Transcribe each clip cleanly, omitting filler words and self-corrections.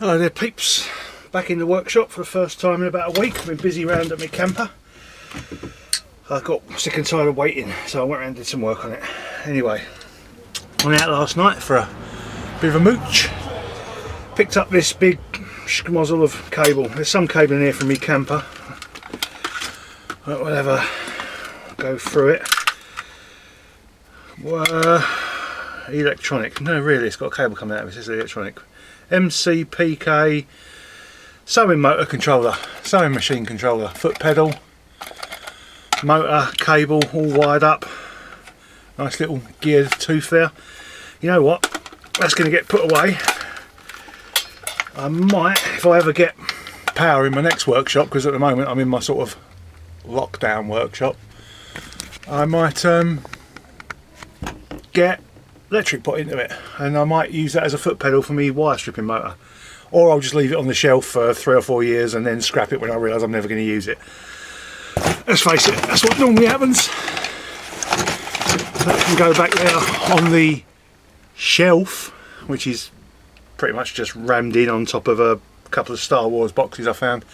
Hello there peeps, back in the workshop for the first time in about a week. I've been busy round at my camper. I got sick and tired of waiting, so I went around and did some work on it. Anyway, I went out last night for a bit of a mooch. Picked up this big schmozzle of cable. There's some cable in here from my camper. We'll have a go through it. Electronic. No, really, it's got a cable coming out of it. This is electronic. MCPK sewing motor controller, sewing machine controller, foot pedal, motor, cable all wired up. Nice little geared tooth there. You know what? That's going to get put away. I might, if I ever get power in my next workshop, because at the moment I'm in my sort of lockdown workshop, I might get electric put into it, and I might use that as a foot pedal for me wire stripping motor, or I'll just leave it on the shelf for 3 or 4 years and then scrap it when I realise I'm never going to use it. Let's face it, that's what normally happens. That can go back there on the shelf, which is pretty much just rammed in on top of a couple of Star Wars boxes I found,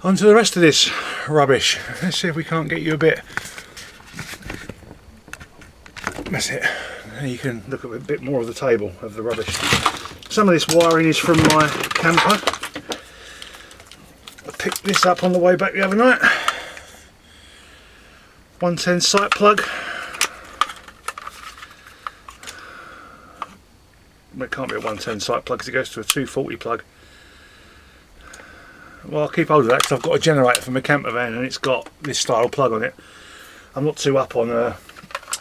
onto the rest of this rubbish. Let's see if we can't get you a bit. That's it. You can look at a bit more of the table of the rubbish. Some of this wiring is from my camper. I picked this up on the way back the other night. 110 site plug. Well, it can't be a 110 site plug because it goes to a 240 plug. Well, I'll keep hold of that because I've got a generator for my camper van and it's got this style plug on it. I'm not too up on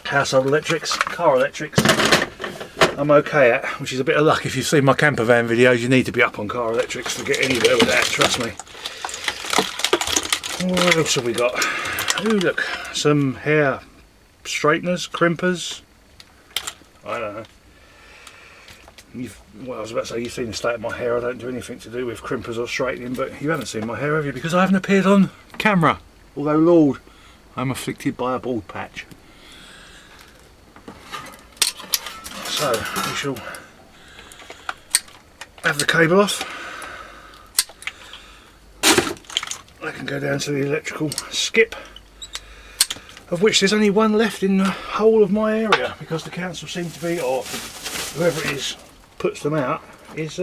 household electrics. Car electrics I'm okay at, which is a bit of luck. If you've seen my camper van videos, you need to be up on car electrics to get anywhere with that, trust me. What else have we got? Ooh, look, some hair straighteners, crimpers. I don't know. Well, I was about to say, you've seen the state of my hair. I don't do anything to do with crimpers or straightening, but you haven't seen my hair, have you? Because I haven't appeared on camera. Although, Lord, I'm afflicted by a bald patch. So, we shall have the cable off. I can go down to the electrical skip, of which there's only one left in the whole of my area, because the council seem to be, or whoever it is puts them out, is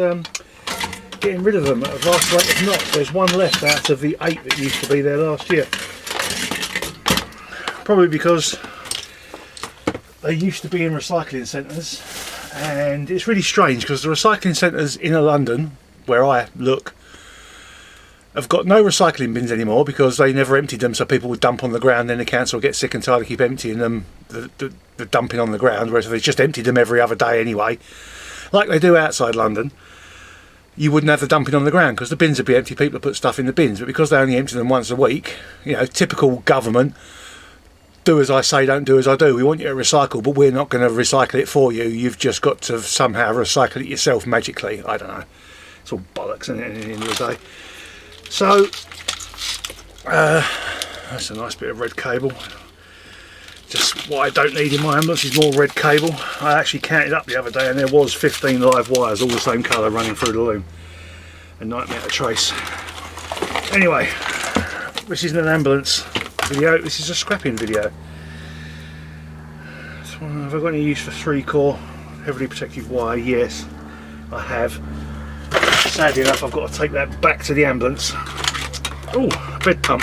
getting rid of them at a vast rate of knots. There's one left out of the 8 that used to be there last year. Probably because they used to be in recycling centres, and it's really strange because the recycling centres in London, where I look, have got no recycling bins anymore because they never emptied them, so people would dump on the ground, then the council would get sick and tired of keep emptying them, the dumping on the ground, whereas if they just emptied them every other day anyway, like they do outside London, you wouldn't have the dumping on the ground because the bins would be empty, people would put stuff in the bins. But because they only empty them once a week, you know, typical government, do as I say, don't do as I do. We want you to recycle, but we're not going to recycle it for you. You've just got to somehow recycle it yourself magically. I don't know. It's all bollocks, isn't it, at the end of the day? So, that's a nice bit of red cable. Just what I don't need in my ambulance is more red cable. I actually counted up the other day and there was 15 live wires, all the same colour, running through the loom. A nightmare to trace. Anyway, this isn't an ambulance video, this is a scrapping video. So, have I got any use for 3-core heavily protective wire? Yes, I have. Sadly enough, I've got to take that back to the ambulance. Oh, a bed pump.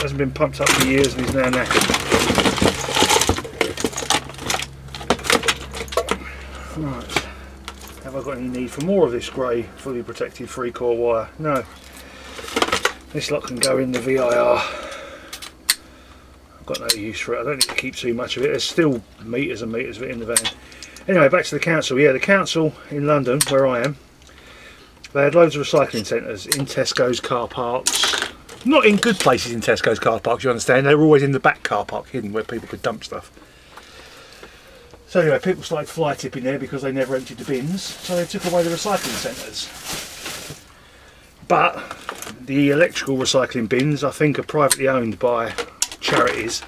Hasn't been pumped up for years and is now knackered. Right, have I got any need for more of this grey fully protected 3-core wire? No. This lot can go in the VIR. I've got no use for it. I don't need to keep too much of it. There's still metres and metres of it in the van. Anyway, back to the council. Yeah, the council in London, where I am, they had loads of recycling centres in Tesco's car parks. Not in good places in Tesco's car parks, you understand. They were always in the back car park, hidden where people could dump stuff. So anyway, people started fly tipping there because they never emptied the bins, so they took away the recycling centres. But the electrical recycling bins, I think, are privately owned by charities,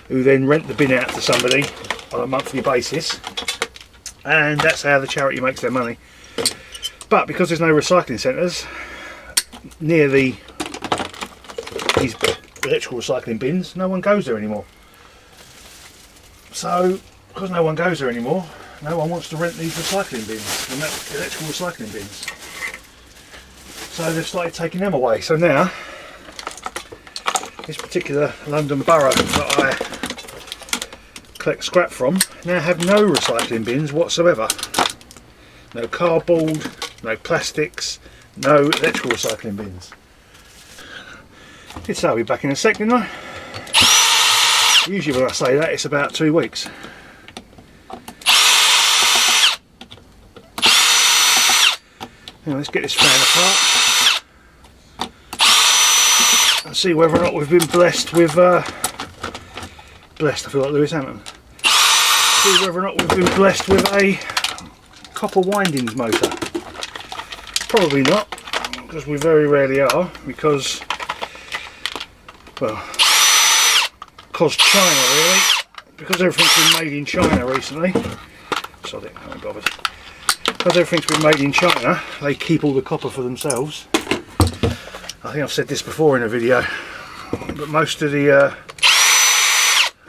who then rent the bin out to somebody on a monthly basis, and that's how the charity makes their money. But because there's no recycling centres near these electrical recycling bins, no one goes there anymore. So because no one goes there anymore, no one wants to rent these recycling bins, the electrical recycling bins. So they've started taking them away. So now this particular London borough that I collect scrap from now have no recycling bins whatsoever. No cardboard, no plastics, no electrical recycling bins. Did say I'll be back in a sec, didn't I? Usually when I say that, it's about 2 weeks. Now let's get this fan apart and see whether or not we've been blessed with blessed, I feel like Lewis Hamilton. See whether or not we've been blessed with a copper windings motor. Probably not, because we very rarely are, because, well, because China really, because everything's been made in China recently. Sod it, can't be bothered. Because everything's been made in China, they keep all the copper for themselves. I think I've said this before in a video, but most of the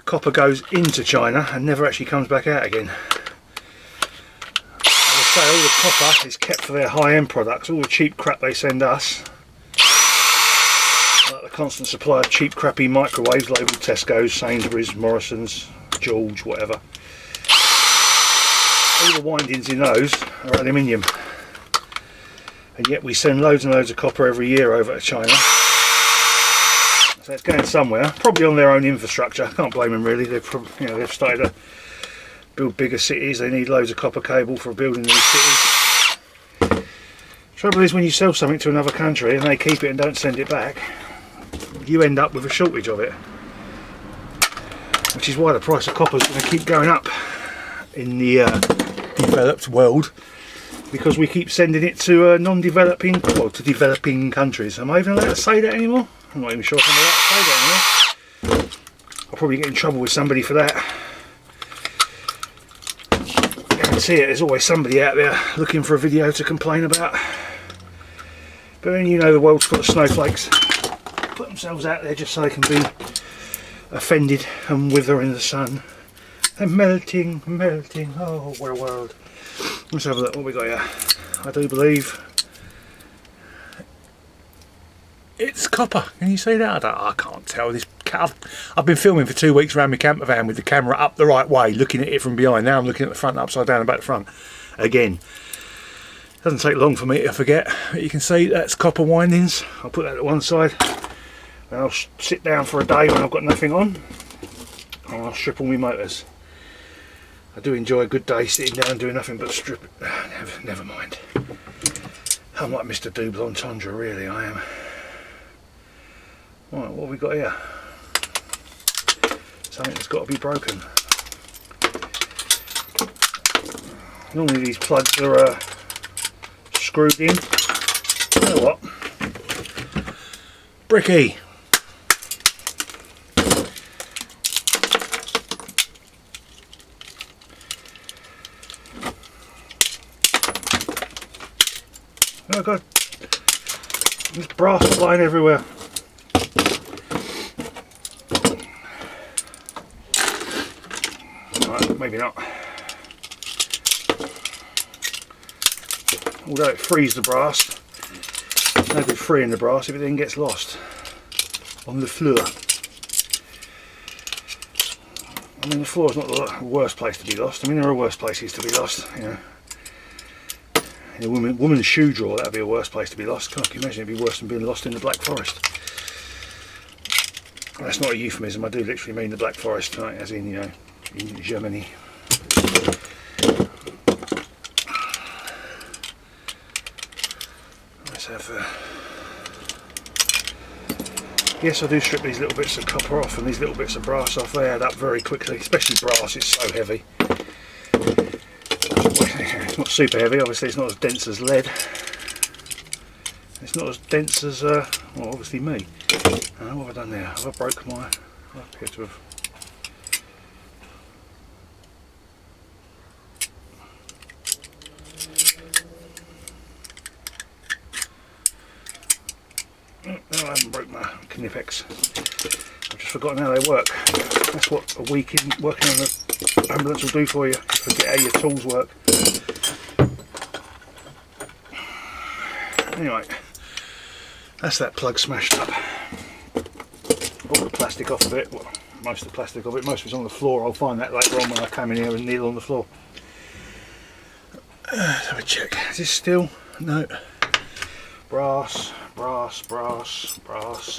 copper goes into China and never actually comes back out again. As I say, all the copper is kept for their high-end products. All the cheap crap they send us, like the constant supply of cheap crappy microwaves labelled Tesco's, Sainsbury's, Morrison's, George, whatever. All the windings in those are aluminium, and yet we send loads and loads of copper every year over to China. So it's going somewhere, probably on their own infrastructure. I can't blame them really. They've started to build bigger cities. They need loads of copper cable for building these cities. Trouble is, when you sell something to another country and they keep it and don't send it back, you end up with a shortage of it, which is why the price of copper is going to keep going up in the developed world, because we keep sending it to non-developing, well, to developing countries. Am I even allowed to say that anymore? I'm not even sure if I'm allowed to say that anymore. I'll probably get in trouble with somebody for that. I guarantee it, there's always somebody out there looking for a video to complain about. But then, you know, the world's full of snowflakes. Put themselves out there just so they can be offended and wither in the sun. They're melting, melting. Oh, what a world. Let's have a look what we got here. I do believe it's copper. Can you see that? I can't tell. I've been filming for 2 weeks around my camper van with the camera up the right way, looking at it from behind. Now I'm looking at the front upside down and back to front again. Doesn't take long for me to forget. But you can see that's copper windings. I'll put that to one side and I'll sit down for a day when I've got nothing on and I'll strip all my motors. I do enjoy a good day sitting down doing nothing but strip it. Never mind. I'm like Mr. Double Entendre, really, I am. Right, what have we got here? Something that's got to be broken. Normally these plugs are screwed in. You know what? Bricky! Oh god, there's brass flying everywhere. Right, maybe not. Although it frees the brass, no good freeing the brass if it then gets lost on the floor. I mean, the floor is not the worst place to be lost. I mean, there are worse places to be lost, you know. In a woman's shoe drawer, that would be a worse place to be lost. Can't you imagine? It'd be worse than being lost in the Black Forest. That's not a euphemism. I do literally mean the Black Forest, right? As in, you know, in Germany. Let's have. Yes, I do strip these little bits of copper off and these little bits of brass off. They add up very quickly, especially brass. It's so heavy. It's not super heavy, obviously it's not as dense as lead. It's not as dense as, well, obviously me. What have I done there? Have I broke my... I appear to have... Knipex. I've just forgotten how they work. That's what a week in working on the ambulance will do for you. You forget how your tools work. Anyway, that's that plug smashed up. All the plastic off of it, well, most of the plastic of it, most of it's on the floor. I'll find that later on when I come in here and kneel on the floor. Let's have a check. Is this steel? No. Brass, brass, brass, brass.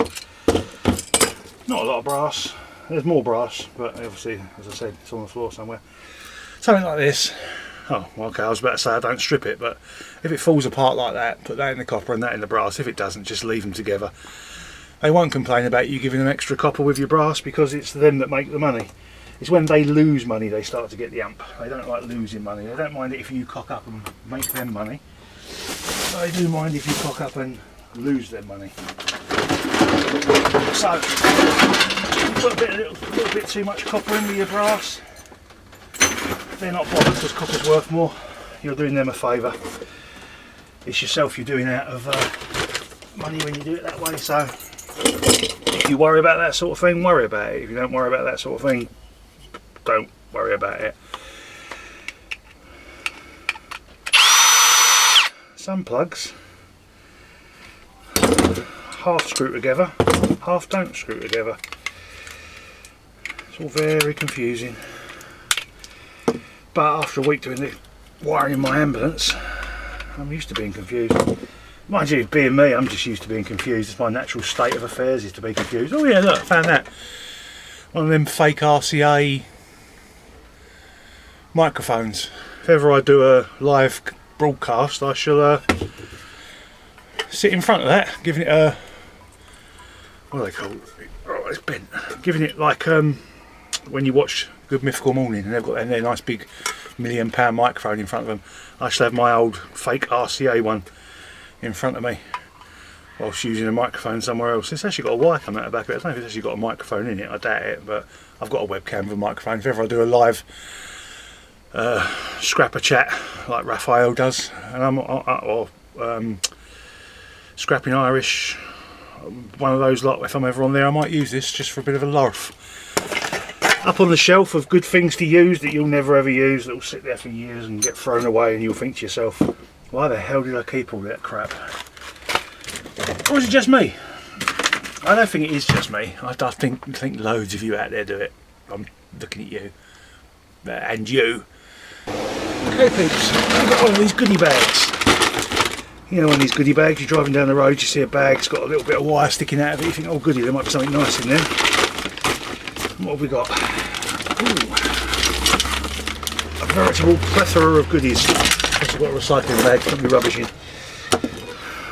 Not a lot of brass. There's more brass, but obviously, as I said, it's on the floor somewhere. Something like this. Oh, okay, I was about to say I don't strip it, but if it falls apart like that, put that in the copper and that in the brass. If it doesn't, just leave them together. They won't complain about you giving them extra copper with your brass because it's them that make the money. It's when they lose money they start to get the ump. They don't like losing money. They don't mind it if you cock up and make them money. They do mind if you cock up and lose their money. So, put a little bit too much copper in with your brass. They're not bothered because copper's worth more. You're doing them a favour. It's yourself you're doing out of money when you do it that way. So if you worry about that sort of thing, worry about it. If you don't worry about that sort of thing, don't worry about it. Some plugs half screw together, half don't screw together. It's all very confusing. But after a week doing the wiring in my ambulance, I'm used to being confused. Mind you, being me, I'm just used to being confused. It's my natural state of affairs is to be confused. Oh yeah, look, I found that. One of them fake RCA microphones. If ever I do a live broadcast, I shall sit in front of that, giving it a, what do they call it? Oh, it's bent. Giving it like when you watch Good Mythical Morning and they've got their nice big £1 million microphone in front of them. I shall have my old fake RCA one in front of me whilst using a microphone somewhere else. It's actually got a wire coming out the back of it. I don't know if it's actually got a microphone in it, I doubt it, but I've got a webcam with a microphone. If ever I do a live scrapper chat like Raphael does, and I'm Scrapping Irish, one of those lot, if I'm ever on there I might use this just for a bit of a larf. Up on the shelf of good things to use that you'll never ever use, that will sit there for years and get thrown away, and you'll think to yourself, why the hell did I keep all that crap? Or is it just me? I don't think it is just me. I think loads of you out there do it. I'm looking at you. And you. Okay peeps, I've got one of these goodie bags. You know, one of these goodie bags, you're driving down the road, you see a bag, it's got a little bit of wire sticking out of it, you think, oh goody, there might be something nice in there. What have we got? Ooh. A veritable plethora of goodies. I've got a recycling bag, put my rubbish in.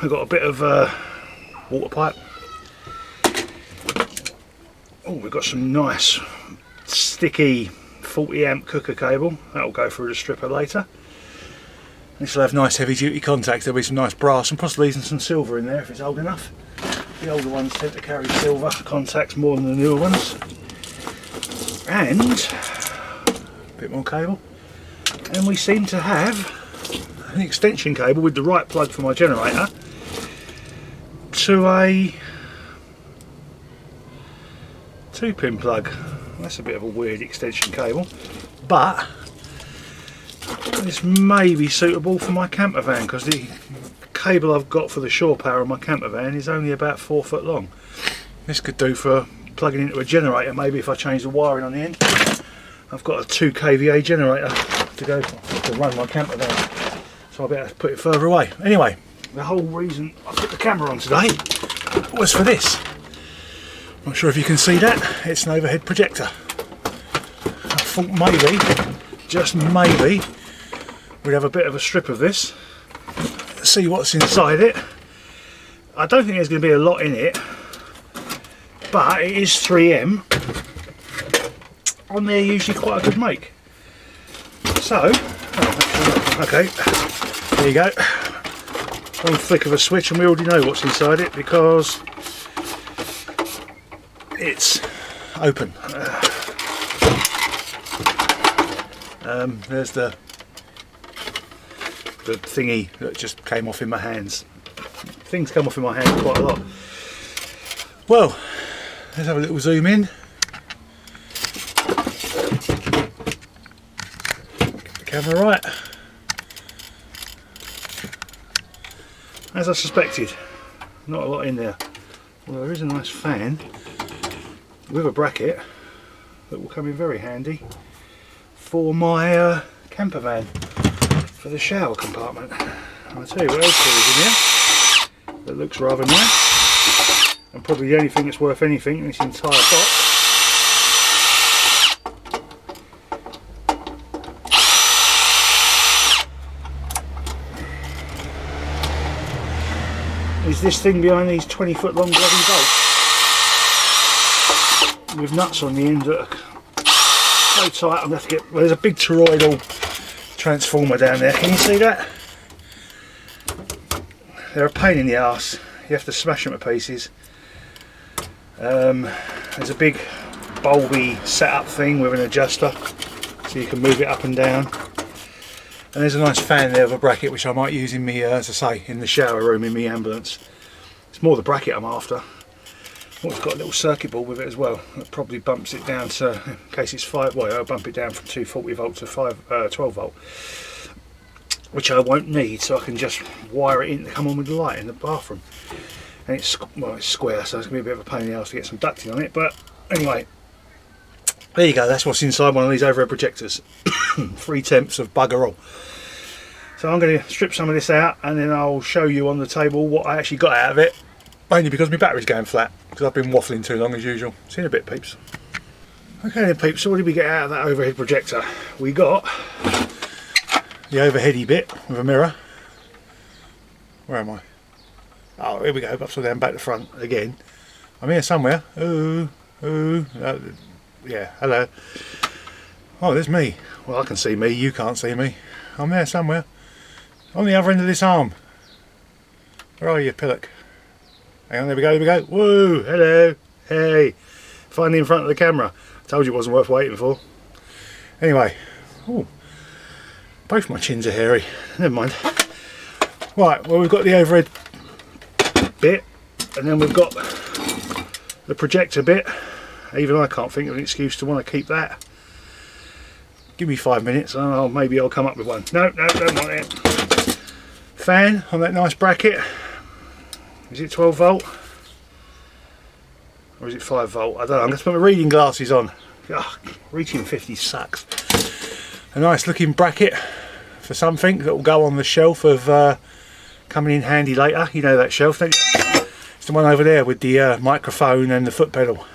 I've got a bit of water pipe. Oh, we've got some nice sticky 40 amp cooker cable. That'll go through the stripper later. This will have nice heavy duty contacts. There'll be some nice brass and possibly even some silver in there if it's old enough. The older ones tend to carry silver contacts more than the newer ones. And a bit more cable. And we seem to have an extension cable with the right plug for my generator to a 2-pin plug. That's a bit of a weird extension cable, but this may be suitable for my camper van because the cable I've got for the shore power of my camper van is only about 4 foot long. This could do for plugging into a generator, maybe if I change the wiring on the end. I've got a 2 kVA generator to run my camper van, so I'll be able to put it further away. Anyway, the whole reason I put the camera on today was for this. Not sure if you can see that, it's an overhead projector. I thought maybe, just maybe, we'd have a bit of a strip of this, see what's inside it. I don't think there's going to be a lot in it, but it is 3M, and they're usually quite a good make. So, okay, there you go. One flick of a switch and we already know what's inside it because it's open. There's the thingy that just came off in my hands. Things come off in my hands quite a lot. Well, let's have a little zoom in. Get the camera right. As I suspected, not a lot in there. Well, there is a nice fan with a bracket that will come in very handy for my camper van for the shower compartment. I'll tell you what else there is in here that looks rather nice, and probably the only thing that's worth anything in this entire box is this thing behind these 20-foot long bloody bolts with nuts on the end that are so tight I'm going to have to get. Well, there's a big toroidal transformer down there, can you see that? They're a pain in the arse, you have to smash them to pieces. There's a big bulby setup thing with an adjuster so you can move it up and down. And there's a nice fan there with a bracket which I might use in me, as I say, in the shower room in my ambulance. It's more the bracket I'm after. Oh, it's got a little circuit board with it as well. That probably bumps it down to, in case it's 5, well, I'll bump it down from 240 volt to 12 volt. Which I won't need, so I can just wire it in to come on with the light in the bathroom. And it's, well, it's square, so it's going to be a bit of a pain in the ass to get some ducting on it. But anyway, there you go, that's what's inside one of these overhead projectors. 3/10 of bugger all. So I'm going to strip some of this out and then I'll show you on the table what I actually got out of it. Mainly because my battery's going flat, because I've been waffling too long as usual. See you in a bit, peeps. Okay then, peeps, so what did we get out of that overhead projector? We got the overheady bit with a mirror. Where am I? Oh, here we go, upside down, back to front again. I'm here somewhere. Ooh, ooh. Yeah, hello. Oh, there's me. Well, I can see me, you can't see me. I'm there somewhere. On the other end of this arm. Where are you, pillock? Hang on, there we go, there we go. Woo, hello, hey. Finally in front of the camera. Told you it wasn't worth waiting for. Anyway, ooh, both my chins are hairy. Never mind. Right, well, we've got the overhead bit, and then we've got the projector bit. Even I can't think of an excuse to want to keep that. Give me 5 minutes and maybe I'll come up with one. No, no, don't want it. Fan on that nice bracket. Is it 12 volt? Or is it 5 volt? I don't know. I'm going to put my reading glasses on. Ugh, reaching 50 sucks. A nice looking bracket for something that will go on the shelf of coming in handy later. You know that shelf, don't you? It's the one over there with the microphone and the foot pedal.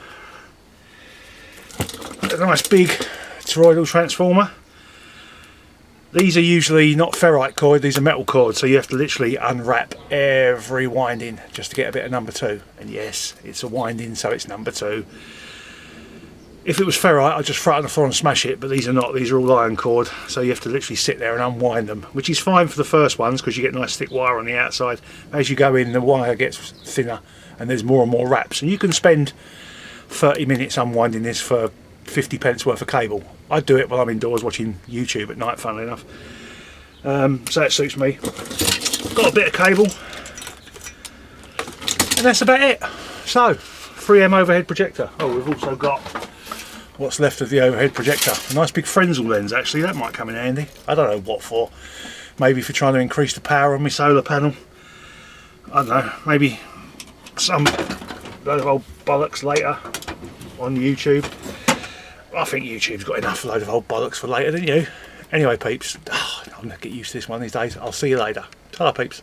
A nice big toroidal transformer. These are usually not ferrite cord, these are metal cord, so you have to literally unwrap every winding just to get a bit of number 2. And yes, it's a winding, so it's number 2. If it was ferrite, I'd just throw it on the floor and smash it, but these are not, these are all iron cord, so you have to literally sit there and unwind them, which is fine for the first ones because you get nice thick wire on the outside. As you go in, the wire gets thinner and there's more and more wraps, and you can spend 30 minutes unwinding this for 50p worth of cable. I do it while I'm indoors watching YouTube at night, funnily enough. So it suits me. Got a bit of cable, and that's about it. So, 3M overhead projector. Oh, we've also got what's left of the overhead projector. A nice big Frenzel lens, actually. That might come in handy. I don't know what for. Maybe for trying to increase the power on my solar panel. I don't know. Maybe some load of old bollocks later on YouTube. I think YouTube's got enough load of old bollocks for later, didn't you? Anyway, peeps, I'm going to get used to this one these days. I'll see you later. Ta-ra, peeps.